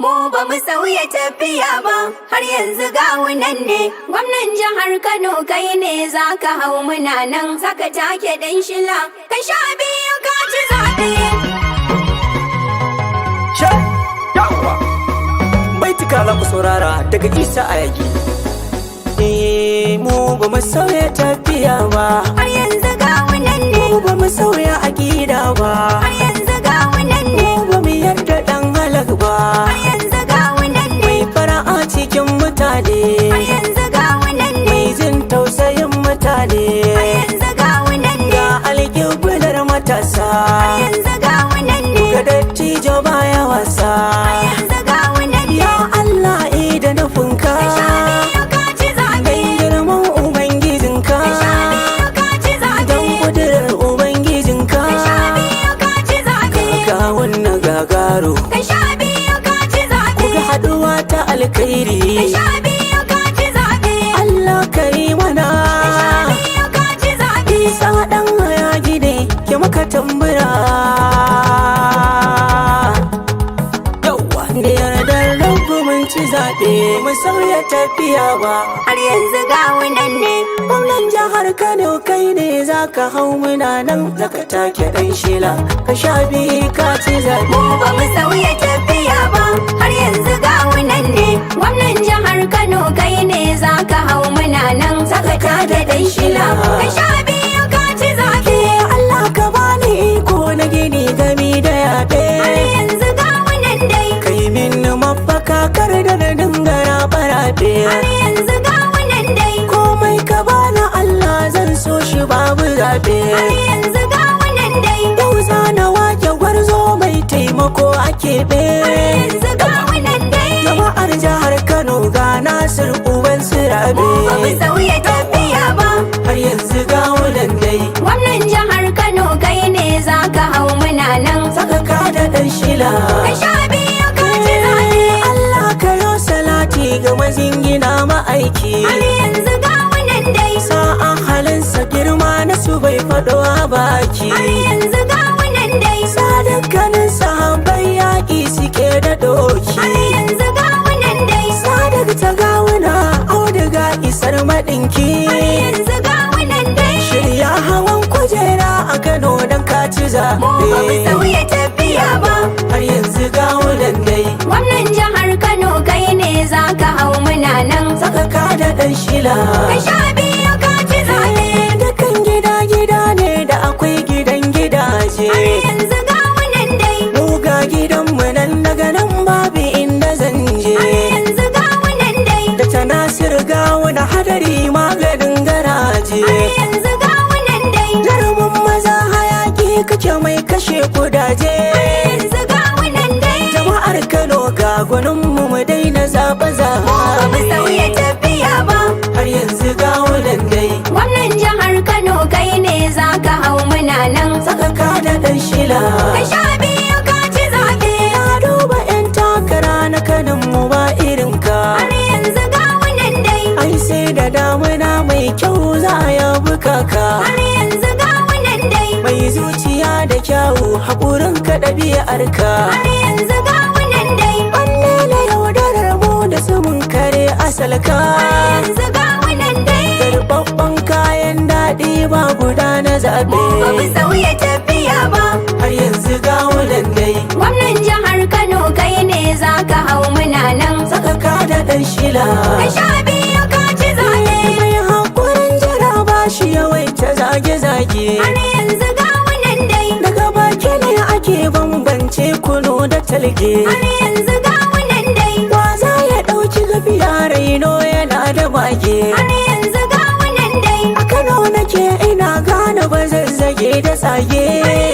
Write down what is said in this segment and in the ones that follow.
Mu ba mu sauya tafiya ba, har yanzu gawunan ne. Gwamnan jihar Kano kai ne za ka hau muna nan, saka take dan shila. Ka sha biyu ka ci zaɓe. Yawa! Baitika za ku saurara daga Isa Ayagi. Mu ba mu sauya tafiya ba, Har yanzu gawunan ne. mu ba mu sauya aƙida ba, Har yanzu gawunan ne. mu ba mu yarda ɗan halak ba. Har yanzu gawunan ne. Mai fara'a cikin mutane, Har yanzu gawunan ne. mai jin tausayin mutane, Har yanzu gawunan ne. ga alƙiblar matasa, Har yanzu gawunan ne. ga dattijo baya wasa. Har yanzu gawunan ne. Ya Allah da nufinka, Ka sha biyu ka ci zaɓe. don girman Ubangijinka, Ka sha biyu ka ci zaɓe. don ƙudurar Ubangijinka, Ka sha biyu ka ci zaɓe. ga wannan gagaro, Ka sha biyu ka ci zaɓe. ku ga haɗuwa ta alkhairi. Ka sha biyu ka ci zaɓe. Allah ka yi mana, Ka sha biyu ka ci zaɓe. Isa ɗan Ayagi ne ke maka tambura. Yawwa, da yardar rabu mun ci zaɓe, mu sauya tafiya ba. Har yanzu gawunan ne. Gwamnan jihar Kano kai ne za ka hau muna nan, zaka take ɗan shila, ka sha biyu ka ci zaɓe. Mu ba mu sauya tafiya ba, har yanzu gawunan ne. Gwamnan jihar Kano kai ne za ka hau muna nan, saka take dan shila. Ka sha biyu ka ci zaɓe. Allah ka bani iko na gini gami da yaɓe. Har yanzu gawunan dai. Kai min mafaka kar da na dingara barabe. Har yanzu gawunan dai. Komai ka bani Allah zan so shi babu zaɓe. Har yanzu gawunan dai. Yau zana wake gwarzo mai taimako a keɓe. Yanzu gawunan dai. Jama'ar jihar Kano ga Nasir uban sirabe. Mu ba mu sauya tafiya ba. Har yanzu ga wulan dai. Gwamnan jihar Kano kai ne za ka hau muna nan, Saka ka da ɗan shila. ka sha biyu ka ci zaɓe. Allah ka yo salati ga mazingina ma'aiki. Har yanzu gawunan dai. Sa'an halinsa girma na su bai faɗo a baki. Har yanzu gawunan dai. Sa dukkanin sahabbai yaƙi suke da doki. Har yanzu gawunan dai. Sadar ta gawuna auduga isar maɗinki. Har yanzu gawunan dai. Shirya hawan kujera a Kano don ka ci Mu ba mu zaɓe. sauya tafiya ba. Har yanzu gawunan dai. Gwamnan jihar Kano kai ne za ka hau muna nan, Saka ka da ɗan shila. ka sha biyu ka ci zaɓe. Dukan gida-gida ne da akwai gidan gidaje. Har yanzu gawunan dai. Mu ga gidanmu nan daga nan babu inda zan je. Har yanzu gawunan dai. Da ta Nasir gawuna hadari maganin garaje. Har yanzu gawunan dai. Jarumin maza hayaki kake mai kashe kudaje. Yanzu gawunan dai. Jama'ar Kano ga gwaninmu mu daina zaɓe-zaɓe. Ba mu sauya tafiya ba. Har yanzu gawunan dai. Gwamnan jihar Kano kai ne za ka hau muna nan, Saka ka da ɗan shila. ka sha biyu ka ci zaɓe. Na duba 'yan takara na kanin mu ba irin ka. Har yanzu gawunan dai. Ai sai da damuna mai kyau za a yabi kaka. Har yanzu gawunan dai. Mai zuciya da kyawu haƙurin ka ɗabi'ar ka. Har yanzu gawunan dai. Wanne na yaudarar mu da sumun kare asalka. Yanzu gawunan dai. Karɓaɓɓen kayan daɗi ba guda na zaɓe. Ba mu sauya tafiya ba. Har yanzu ga wulan dai. Gwamnan jihar Kano kai ne za ka hau muna nan, Saka ka da ɗan shila. ka sha biyu ka ci zaɓe. Mai haƙurin jira ba shi yawaita zage-zage. Har yanzu gawunan dai. Daga baki ne ake bambance kunu da talge. Har yanzu gawunan dai. Wa za ya ɗauki gafiya raino yana da mage. Har yanzu gawunan dai. A Kano nake ina gane ba zazzage da tsage.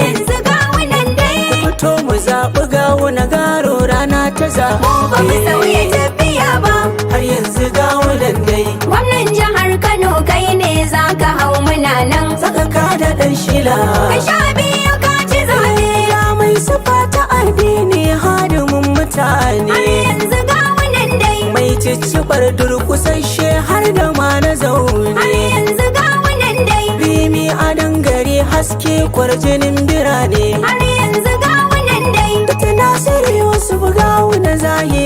Yanzu gawunan dai. Fito mu zaɓi gawuna garo rana ta Mu ba mu sauya zaɓe. tafiya ba. Har yanzu gawunan dai. Gwamnan jihar Kano kai ne za ka hau muna nan, Saka ka da ɗan shila. ka sha biyu ka ci zaɓe. Ya mai sufa ta addini hadimin mutane. Har yanzu gawunan dai. Mai cicciɓar durƙusasshe har da ma na Har zaune. yanzu gawunan dai. Rimi a dangare haske kwarjinin birane. Har yanzu gawunan dai. Da ta Nasiru Yusuf gawuna zaye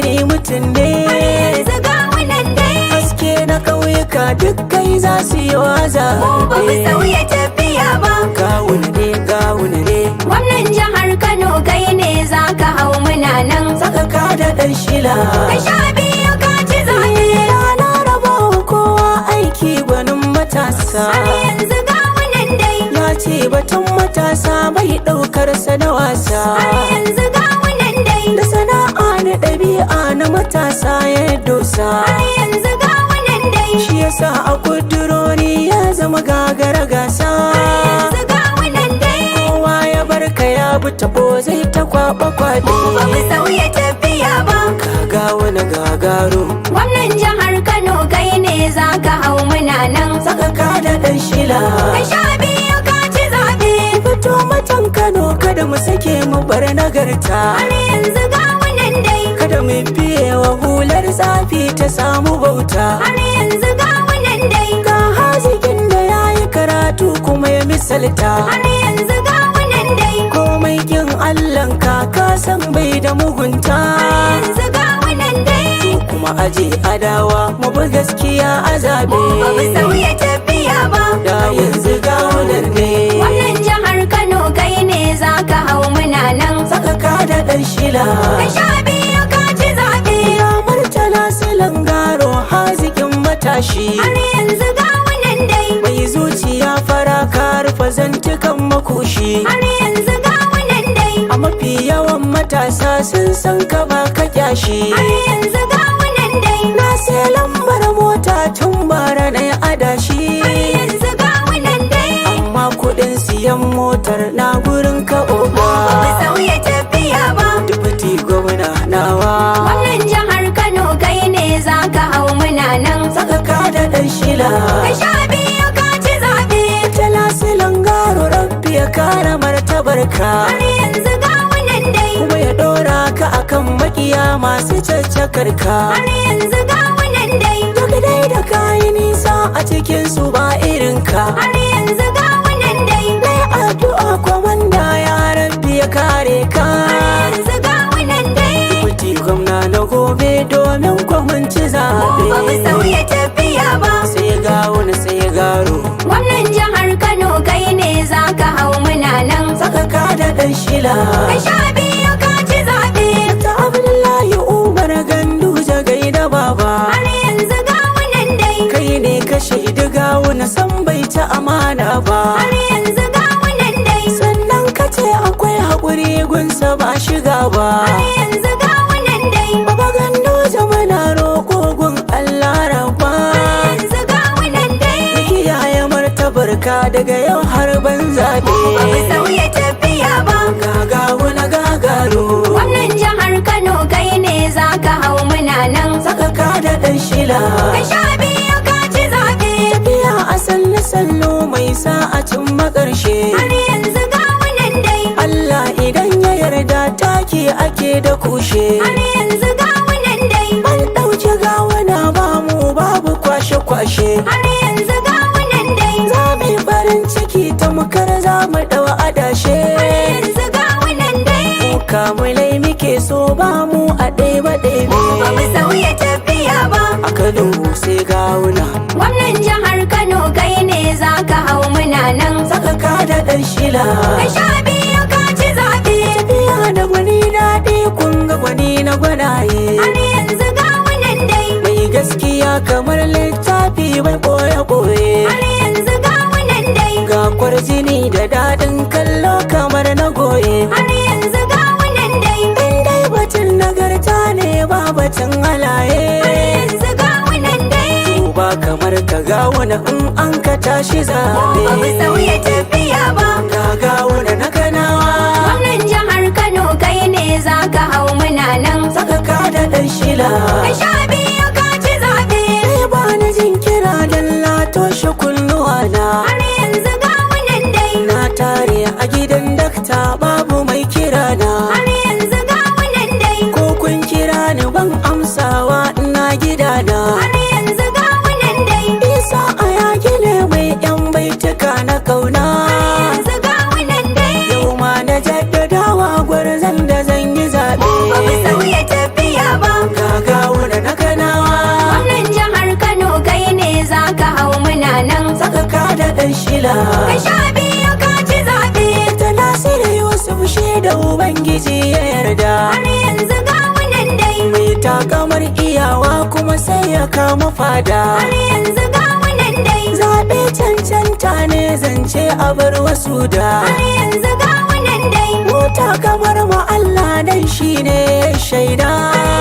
mutum ne. yanzu ga wunan dai Haske na ƙauyuka duk kai za su yi waza. mu ba mu sauya tafiya ba. Gawuna ne gawuna ne. Gwamnan jihar Kano kai ne za ka hau muna nan. Saka ka da ɗan shila. Ka sha biyu ka ci zaɓe. Na raba wa kowa aiki gwanin matasa. Har yanzu ga wunan dai. Ya ce batun matasa bai ɗaukar sa na wasa. Har yanzu ga wunan dai. Da sana'a na ɗabi'a na matasa ya dosa. Har yanzu ga wunan dai. Shi yasa a kudurori ya zama gagara gasa. Yanzu ga wunan dai. Kowa ya barka ya bi tabo zai ta kwaɓa kwaɗe. Mu ba mu sauya tafiya ba. Gaga wani gagaro. Gwamnan jihar Kano kai ne za ka hau muna nan. Saka ka da ɗan shila. Ka sha biyu ka ci zaɓe. Fito matan Kano kada mu sake mu bar nagarta. Har yanzu ga wunan dai. Kada mu biye wa hular zafi ta samu bauta. Har yanzu ga wunan dai. Ga hazikin da ya yi karatu kuma ya misalta. Har yanzu ga wunan dai. Komai kin Allahn ka san bai da mugunta. Yanzu ga wunan dai. Kuma aje adawa mu bi gaskiya a zabe. Mu ba mu sauya tafiya ba. Da yanzu ga wannan ne. Gwamnan jihar Kano kai ne za ka hau muna nan. Saka ka da ɗan shila. Ka sha biyu ka ci zaɓe. Ya murtala silan garo hazikin matashi. Har yanzu ga wunan dai. Mai zuciya fara ka rufe zantukan makoshi. Har yanzu ga wunan dai. A mafi yawan matasa sun san ka ba ka kyashi. Har yanzu ga wunan dai. Na sai lambar mota tun bara na yi adashi. Har yanzu ga wunan dai. Amma kuɗin siyan motar na gurin ka oga. Ba mu sauya tafiya ba. Dubuti gwamna nawa. Gwamnan jihar Kano kai ne za ka hau muna nan. Saka ka da ɗan shila. Ka sha biyu ka ci zaɓe. Talasilan garo rabbi ya kara martabar ka. Har yanzu ga wunan dai. Kuma ya ɗora ka akan makiya masu caccakar ka. Har yanzu ga wunan dai. Duk dai da kayi nisa a cikin su ba irin ka. Har yanzu ga wunan dai. Mai addu'a kwamanda ya rabbi ya kare ka. Har yanzu ga wunan dai. Dubuti gwamna na gobe domin kwamunci zaɓe. Mu ba mu sauya tafiya ba. Sai ga wani sai garo. Gwamnan jihar Kano kai ne za ka hau muna nan. Saka ka da ɗan shila. Ka sha biyu ka ci zaɓe. Ta Abdullahi Umar gandu jagai da baba. Har yanzu ga wunan dai. Kai ne ka shaidi gawuna san bai ta amana ba. Har yanzu ga wunan dai. Sannan ka ce akwai haƙuri gunsa ba shiga ba. Har yanzu ga wunan dai. Baba gandu muna roƙo gun Allah rabba. Yanzu ga wunan dai. Kiyaye martabar ka daga yau har ban zaɓe. Ba mu sauya tafiya ba. Gagawuna gagaro. Gwamnan jihar Kano kai ne za ka hau muna nan. Saka ka da ɗan shila. Ka sha biyu ka ci zaɓe. Tafiya a sallu mai sa'acin makarshe. Har yanzu ga wunan dai. Allah idan ya yarda taki ake da kushe. Har yanzu ga wunan dai. An ɗauki gawana ba mu babu kwashe-kwashe. Har yanzu ga wunan dai. Za mu yi farin ciki tamkar za mu ɗau adashe. Har yanzu ga wunan dai. Kamulai muke so ba mu a ɗebe-ɗebe. Ba mu sauya tafiya ba. A Kano sai gawuna. Gwamnan jihar Kano kai ne za ka hau muna nan. Saka ka da ɗan shila. Ka sha biyu ka ci zaɓe. Tafiya da gwani daɗi kun ga gwani na gwanaye. Har yanzu ga wunan dai. Mai gaskiya kamar littafi bai ɓoye-ɓoye. Har yanzu ga wunan dai. Ga kwarjini da daɗin kallo kamar na goye. Har yanzu ga wunan dai. In dai batun nagarta ne ba batun halaye. Har yanzu ga wunan dai. Ba kamar ka gawuna in an ka tashi zaɓe. Ba mu sauya tafiya ba. Ga gawuna na kanawa. Gwamnan jihar Kano kai ne za ka hau muna nan. Saka ka da ɗan shila. Ka sha biyu ka ci zaɓe. Sai ba na jin kira don latoshe kunnuwa na. Har yanzu ga wunan dai. Na tare a gidan dakta babu mai kira na. Har yanzu ga wunan dai. Ko kun kira ni ban amsawa ina gidana. Har yanzu ga wunan dai. Isa a yaki ne mai yan baituka na kauna. Yanzu ga wunan dai. Yau ma na jaddadawa gwarzon da zan yi zaɓe. Ba mu sauya tafiya ba. Gaga ubangiji ya yarda. har yanzu ga munan dai Mai takamar iyawa kuma sai ya kama fada. har yanzu ga munan dai Zaɓe cancanta ne zance a bar wasu da. har yanzu ga munan dai Mota kamar mu Allah dan shi ne shaida.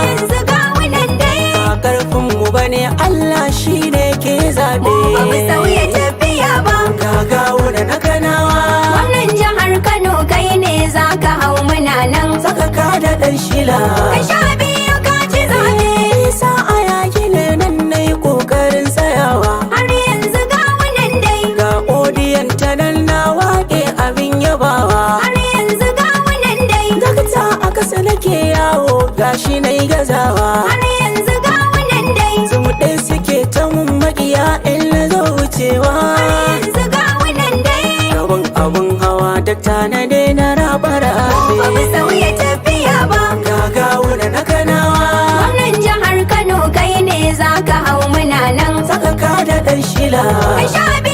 yanzu ga munan dai Ba karfin mu bane Allah shi ne ke zaɓe. ba mu sauya tafiya ba Gagawo da na kanawa. gwamnan jihar Kano kai ne zaka hau muna nan Saka ka da ɗan shila. ka sha biyu ka ci zaɓe Isa a yaki ne nan na yi ƙoƙarin tsayawa. har yanzu ga munan dai Ga odiyan ta nan na waƙe abin yabawa. har yanzu ga munan dai Dakta a ƙasa nake yawo gashi na yi gazawa. har yanzu ga munan dai Zumuɗe suke ta mun maƙiya in na zo wucewa. yanzu ga munan dai Gaban abun hawa dakta na daina rabara. ba mu sauya tafiya ba Gagawo da na kanawa. gwamnan jihar Kano kai ne zaka hau muna nan Saka ka da ɗan shila. ka sha biyu